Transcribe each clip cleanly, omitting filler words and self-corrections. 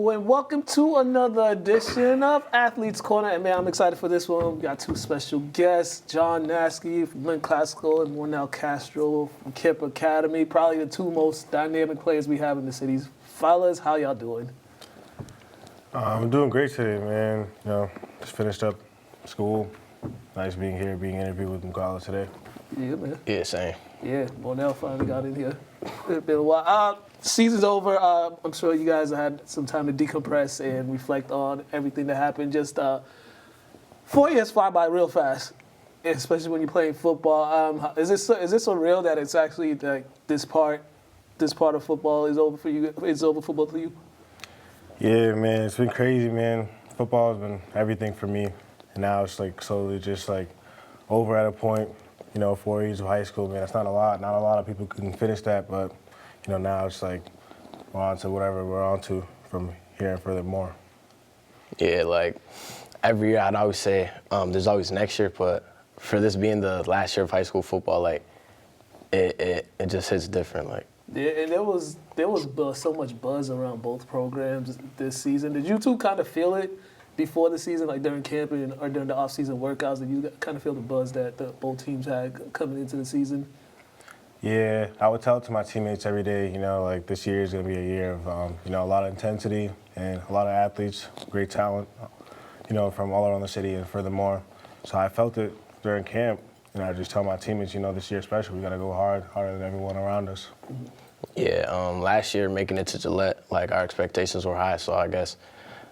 Hello and welcome to another edition of Athletes Corner. And man, I'm excited for this one. We got two special guests, John Nasky from Lynn Classical and Morenel Castro from Kipp Academy. Probably the two most dynamic players we have in the cities. Fellas, how y'all doing? I'm doing great today, man. Just finished up school. Nice being here, being interviewed with Mugala today. Yeah, man. Yeah, same. Yeah, Morenel finally got in here. It's been a while. Season's over. I'm sure you guys had some time to decompress and reflect on everything that happened. Just 4 years fly by real fast, especially when you're playing football. Is this so real that it's actually like this part of football is over for you? It's over for both of you. Yeah, man, it's been crazy, man. Football has been everything for me, and now it's like slowly just like over at a point. 4 years of high school, man, that's not a lot. Not a lot of people can finish that, but now it's like we're on to whatever we're on to from here and furthermore. Yeah, like every year I'd always say there's always next year, but for this being the last year of high school football, like it just hits different. Like Yeah, and there was so much buzz around both programs this season. Did you two kind of feel it before the season, like during camp or during the off-season workouts? Did you kind of feel the buzz that both teams had coming into the season? Yeah, I would tell it to my teammates every day, like this year is going to be a year of, a lot of intensity and a lot of athletes, great talent, from all around the city and furthermore. So I felt it during camp, and I just tell my teammates, this year's special. We got to go harder than everyone around us. Yeah, last year making it to Gillette, like our expectations were high, so I guess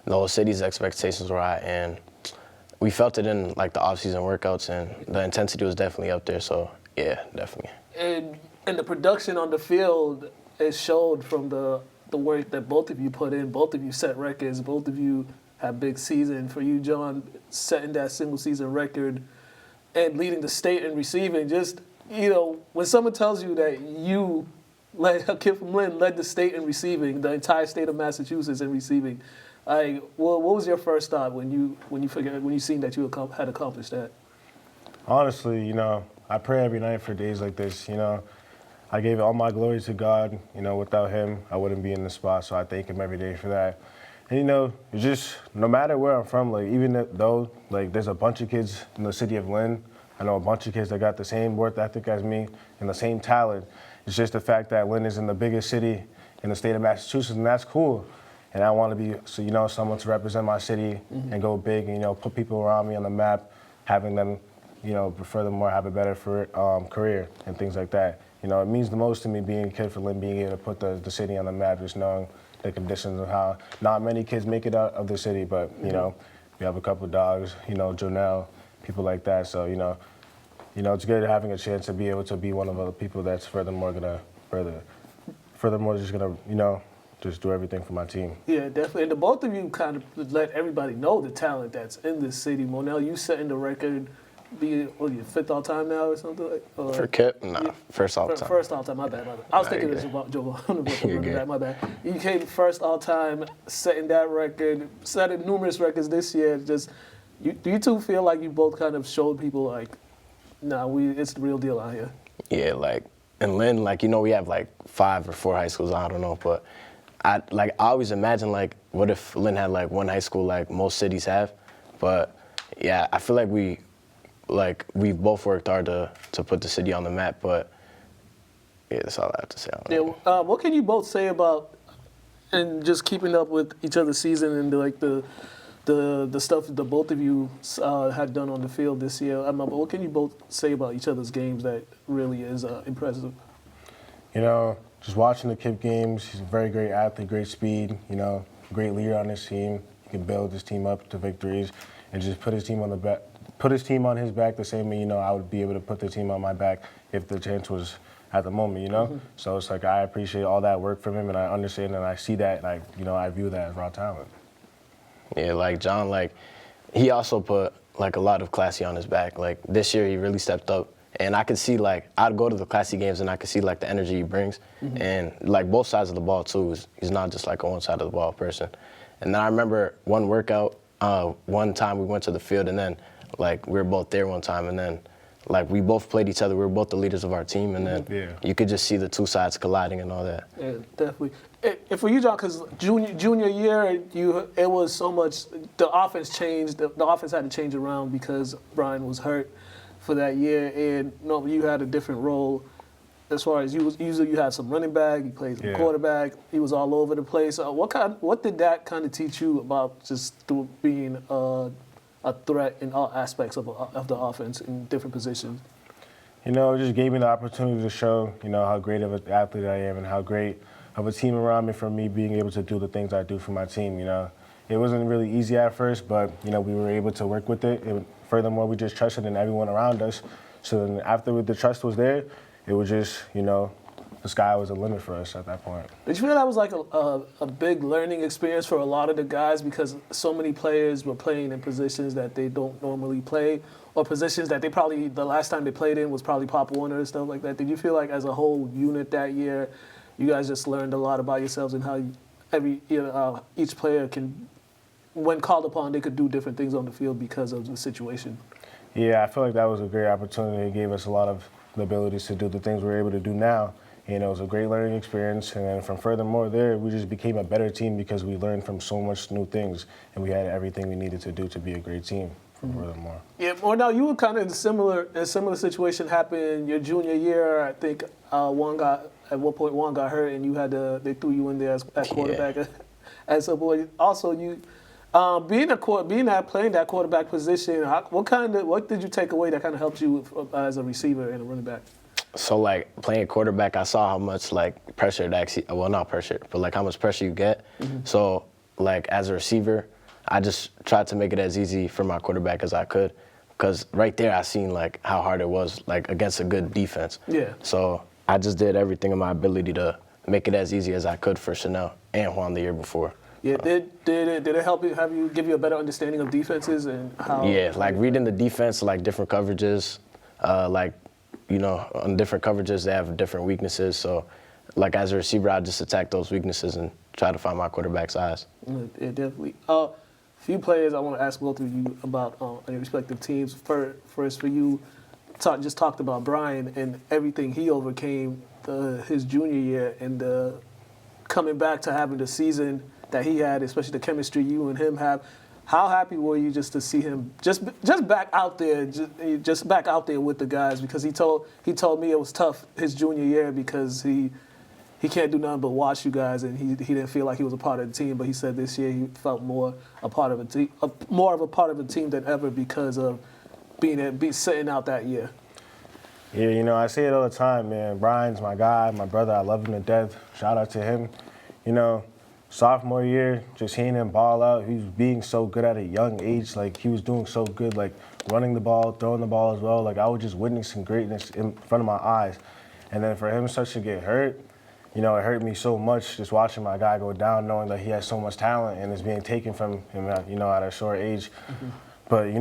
the whole city's expectations were high, and we felt it in like the off-season workouts, and the intensity was definitely up there. So yeah, definitely. And the production on the field, it showed from the work that both of you put in. Both of you set records. Both of you had big season. For you, John, setting that single-season record and leading the state in receiving. Just, when someone tells you that you, like a kid from Lynn, led the state in receiving, the entire state of Massachusetts in receiving, what was your first thought when you seen that you had accomplished that? Honestly, I pray every night for days like this. I gave all my glory to God. Without Him, I wouldn't be in this spot. So I thank Him every day for that. And it's just no matter where I'm from, like even though like there's a bunch of kids in the city of Lynn, I know a bunch of kids that got the same work ethic as me and the same talent. It's just the fact that Lynn is in the biggest city in the state of Massachusetts, and that's cool. And I want to be, someone to represent my city and go big and, put people around me on the map, having them, furthermore, have a better career and things like that. It means the most to me being a kid for Lynn, being able to put the city on the map, just knowing the conditions of how not many kids make it out of the city, but, we have a couple of dogs, Jonelle, people like that. So, it's good having a chance to be able to be one of the people that's furthermore just going to, just do everything for my team. Yeah, definitely. And the both of you kind of let everybody know the talent that's in this city. Morenel, you setting the record, you fifth all time now or something like? For Kipp, nah, first all time. First all time. My bad. I was thinking this about Joe. My bad. You came first all time, setting that record, setting numerous records this year. Do you two feel like you both kind of showed people like, it's the real deal out here? Yeah, like in Lynn, we have like 5 or 4 high schools. I don't know, but I always imagine like what if Lynn had like one high school like most cities have, but yeah, I feel like we both worked hard to put the city on the map, but yeah, that's all I have to say on that. What can you both say about and just keeping up with each other's season and the stuff that the both of you had done on the field this year? What can you both say about each other's games that really is impressive? Just watching the Kipp games, he's a very great athlete, great speed, great leader on his team. He can build his team up to victories and just put his team on his back the same way, I would be able to put the team on my back if the chance was at the moment, Mm-hmm. So it's like I appreciate all that work from him, and I understand and I see that, and I view that as raw talent. Yeah, like John, he also put a lot of Classy on his back. Like this year, he really stepped up. And I could see, I'd go to the Classy games and I could see, the energy he brings. Mm-hmm. And, both sides of the ball, too. He's not just, a one side of the ball person. And then I remember one workout, one time we went to the field and then, we were both there one time. And then like we both played each other. We were both the leaders of our team, and then Yeah. you could just see the two sides colliding and all that. Yeah, definitely. And for you, John, because junior year, it was so much. The offense changed. The offense had to change around because Brian was hurt for that year, and you had a different role. As far as usually you had some running back, you played some quarterback. He was all over the place. What did that kind of teach you about just being a threat in all aspects of the offense in different positions? You know, it just gave me the opportunity to show, how great of an athlete I am and how great of a team around me for me being able to do the things I do for my team, It wasn't really easy at first, but, we were able to work with it. Furthermore, we just trusted in everyone around us. So then after the trust was there, it was just, the sky was the limit for us at that point. Did you feel that was like a big learning experience for a lot of the guys because so many players were playing in positions that they don't normally play or positions that the last time they played in was probably Pop Warner and stuff like that? Did you feel like as a whole unit that year, you guys just learned a lot about yourselves and how each player can, when called upon, they could do different things on the field because of the situation? Yeah, I feel like that was a great opportunity. It gave us a lot of the abilities to do the things we're able to do now. It was a great learning experience, and then from furthermore there, we just became a better team because we learned from so much new things, and we had everything we needed to do to be a great team. Furthermore. Yeah, well, now you were kind of in a similar situation happened your junior year. I think at one point one got hurt, and they threw you in there at quarterback as a boy. Also, you playing that quarterback position. What did you take away that kind of helped you as a receiver and a running back? So, like, playing quarterback, I saw how much, like, pressure it actually, well, not pressure, but, like, how much pressure you get. So, like, as a receiver, I just tried to make it as easy for my quarterback as I could. Because right there, I seen, like, how hard it was, like, against a good defense. Yeah. So, I just did everything in my ability to make it as easy as I could for Chanel and Juan the year before. Yeah, did it help you, give you a better understanding of defenses and how? Yeah, like, reading the defense, like, different coverages, on different coverages, they have different weaknesses. So, like, as a receiver, I just attack those weaknesses and try to find my quarterback's eyes. Yeah, definitely. Few players I want to ask both of you about your respective teams. First, for you, just talked about Brian and everything he overcame his junior year and coming back to having the season that he had, especially the chemistry you and him have. How happy were you just to see him just back out there, just back out there with the guys? Because he told me it was tough his junior year because he can't do nothing but watch you guys, and he didn't feel like he was a part of the team. But he said this year he felt more a part of a team, more of a part of the team than ever because of sitting out that year. Yeah, I say it all the time, man. Brian's my guy, my brother. I love him to death. Shout out to him. Sophomore year, just seeing him ball out, he was being so good at a young age. Like, he was doing so good, like, running the ball, throwing the ball as well. Like, I was just witnessing greatness in front of my eyes. And then for him to get hurt, it hurt me so much just watching my guy go down, knowing that he has so much talent and it's being taken from him, at a short age. But,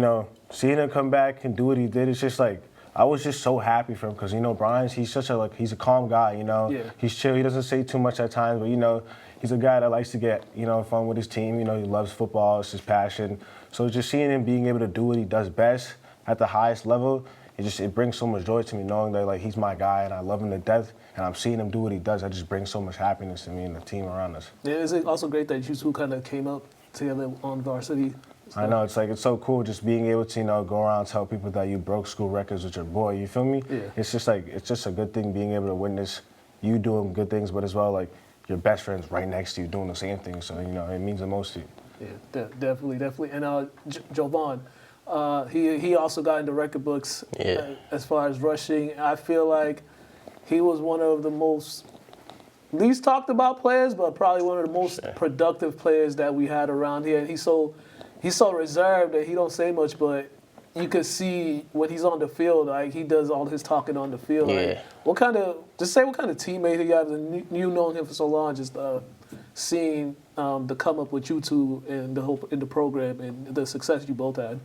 seeing him come back and do what he did, it's just like, I was just so happy for him because, Brian's, he's he's a calm guy, Yeah. He's chill, he doesn't say too much at times, but, he's a guy that likes to get, fun with his team. He loves football. It's his passion. So just seeing him being able to do what he does best at the highest level, it brings so much joy to me knowing that, like, he's my guy and I love him to death. And I'm seeing him do what he does. That just brings so much happiness to me and the team around us. Yeah, is it also great that you two kind of came up together on varsity? I know, it's so cool just being able to, go around and tell people that you broke school records with your boy. You feel me? Yeah. It's just a good thing being able to witness you doing good things, but as well, like, your best friend's right next to you doing the same thing, so it means the most to you. Yeah, definitely. And Jovan, he also got into record books as far as rushing. I feel like he was one of the most least talked about players, but probably one of the most productive players that we had around here. And he's so reserved that he don't say much, but you could see when he's on the field, like, he does all his talking on the field. Yeah. Like, what kind of teammate he got? And you known him for so long, just seeing the come up with you two and in the program and the success you both had.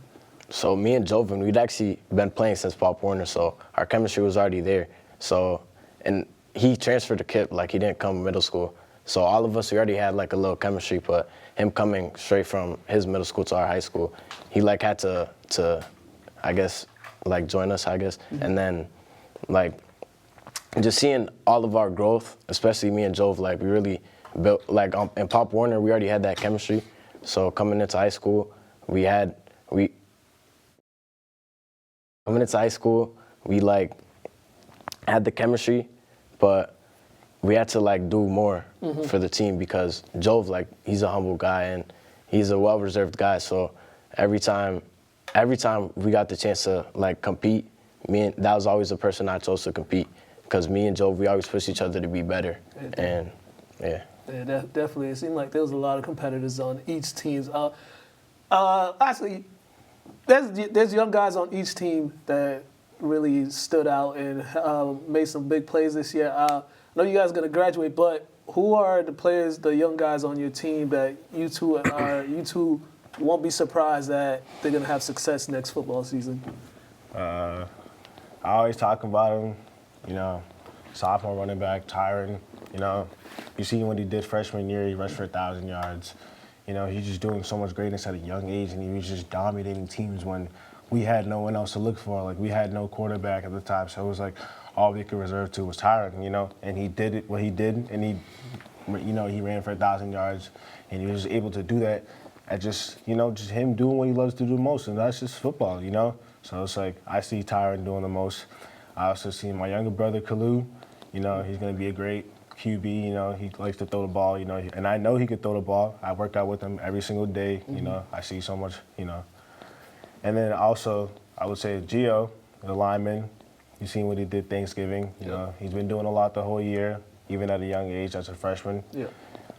So me and Jovan, we'd actually been playing since Pop Warner, so our chemistry was already there. So, and he transferred to Kipp, like, he didn't come middle school. So all of us, we already had, like, a little chemistry, but him coming straight from his middle school to our high school, he, like, had to I guess, like join us, I guess. And then like just seeing all of our growth, especially me and Jove, like we really built, like in Pop Warner, we already had that chemistry. So coming into high school, we like had the chemistry, but we had to like do more for the team because Jove, like he's a humble guy and he's a well-reserved guy. So every time we got the chance to like compete, that was always the person I chose to compete because me and Jove, we always push each other to be better. And yeah. Yeah, definitely. It seemed like there was a lot of competitors on each team. Actually, there's young guys on each team that really stood out and made some big plays this year. I know you guys are going to graduate, but who are the players, the young guys on your team that you two won't be surprised that they're going to have success next football season? I always talk about him, you know, sophomore running back, Tyron. You know, you see what he did freshman year, he rushed for 1,000 yards. You know, he's just doing so much greatness at a young age, and he was just dominating teams when we had no one else to look for. Like, we had no quarterback at the time, so it was like all we could reserve to was Tyron, you know, and he did what he did, and he ran for 1,000 yards, and he was able to do that at just him doing what he loves to do most, and that's just football, you know? So it's like, I see Tyron doing the most. I also see my younger brother, Kalu, you know, he's going to be a great QB, you know, he likes to throw the ball, you know, and I know he could throw the ball. I work out with him every single day, you know, I see so much, you know. And then also, I would say Gio, the lineman, you've seen what he did Thanksgiving, you know, he's been doing a lot the whole year, even at a young age as a freshman. Yeah.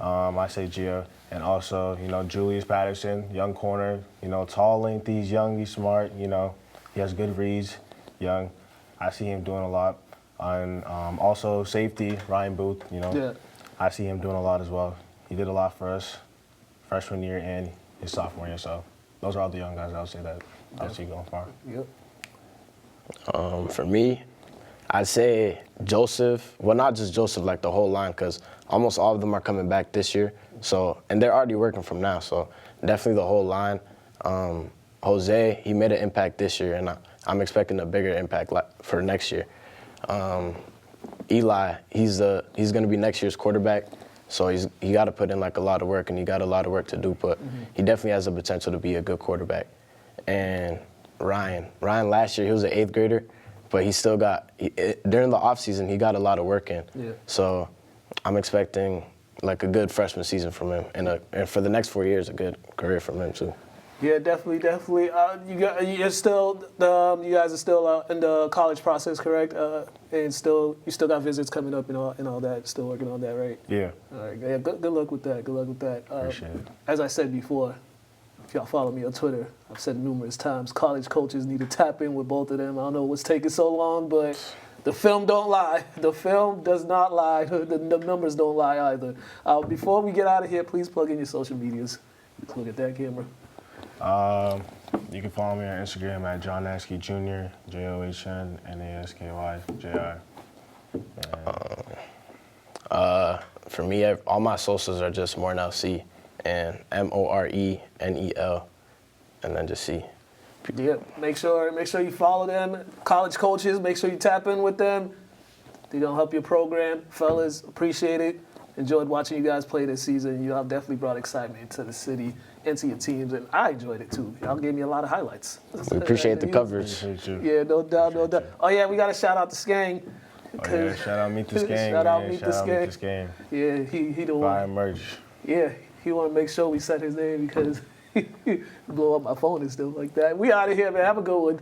I say Gio. And also, you know, Julius Patterson, young corner, you know, tall, lengthy, he's young, he's smart, you know, he has good reads, young. I see him doing a lot. And also safety, Ryan Booth, you know, I see him doing a lot as well. He did a lot for us freshman year and his sophomore year. So those are all the young guys I would say that I would see going far. Yep. For me, I'd say Joseph. Well, not just Joseph, like the whole line, because almost all of them are coming back this year. So, and they're already working from now. So definitely the whole line. Jose, he made an impact this year, and I'm expecting a bigger impact for next year. Eli, he's going to be next year's quarterback, so he got to put in like a lot of work, and he got a lot of work to do, but he definitely has the potential to be a good quarterback. And Ryan last year, he was an 8th grader, but he still got, during the offseason, he got a lot of work in. Yeah. So I'm expecting like a good freshman season from him, and for the next 4 years, a good career from him too. Yeah, definitely. You guys are still in the college process, correct? And you still got visits coming up and all that. Still working on that, right? Yeah. All right. Yeah. Good luck with that. Appreciate it. As I said before, if y'all follow me on Twitter, I've said numerous times, college coaches need to tap in with both of them. I don't know what's taking so long, but the film don't lie. The film does not lie. The numbers don't lie either. Before we get out of here, please plug in your social medias. Let's look at that camera. You can follow me on Instagram at John Nasky Jr. JohnNasky Jr. For me, all my socials are just Morenel C and Morenel, and then just C. Yeah, make sure you follow them. College coaches, make sure you tap in with them. They're gonna help your program, fellas. Appreciate it. Enjoyed watching you guys play this season. You all definitely brought excitement to the city and to your teams, and I enjoyed it too. Y'all gave me a lot of highlights. We appreciate the coverage. Yeah, no doubt. Oh yeah, we got to shout out to Skang. Oh yeah, shout out Meet the Skang. Shout out Meet the Skang. Yeah, he the one. Buy merch. Yeah, he want to make sure we said his name because he blow up my phone and stuff like that. We out of here, man. Have a good one.